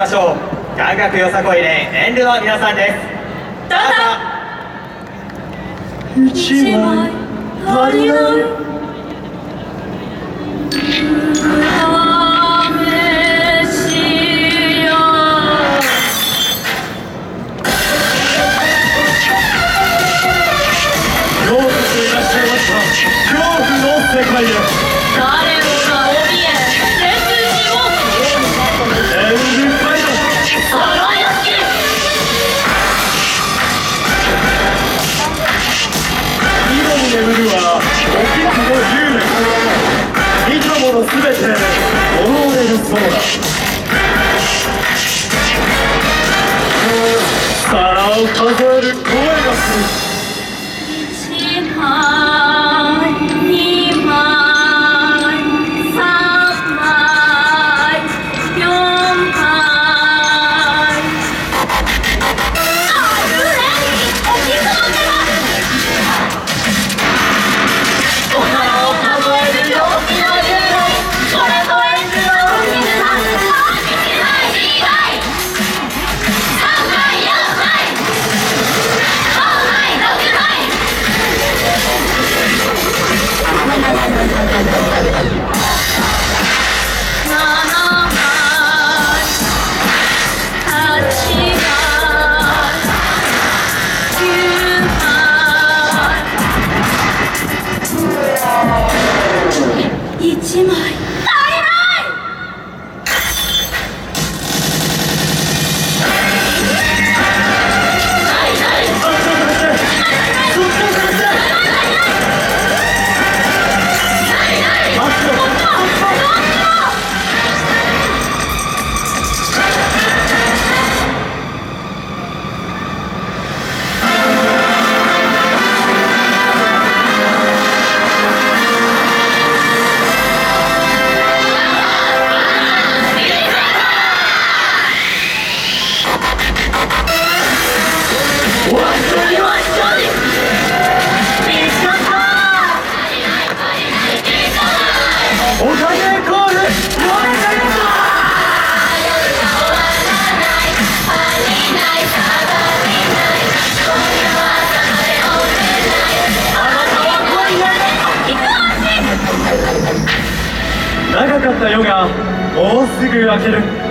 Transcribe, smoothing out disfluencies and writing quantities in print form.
ましょう。関学よさこい連演舞の皆さんです。どうぞ。一枚足りないようこそいらっしゃいました。恐怖の世界へ。誰もが怯え背筋を演舞会場そのよし今に眠るはおきくの幽霊。見たものすべて呪われるそうだ。皿を数える声がする。一枚二枚三枚四枚あるねおきくの手がお皿を数える陽気の幽霊それと演舞の海でなる一枚二枚三枚四枚五枚六枚7枚8枚9枚1枚足りないおかげコール長かった夜がもうすぐ明ける。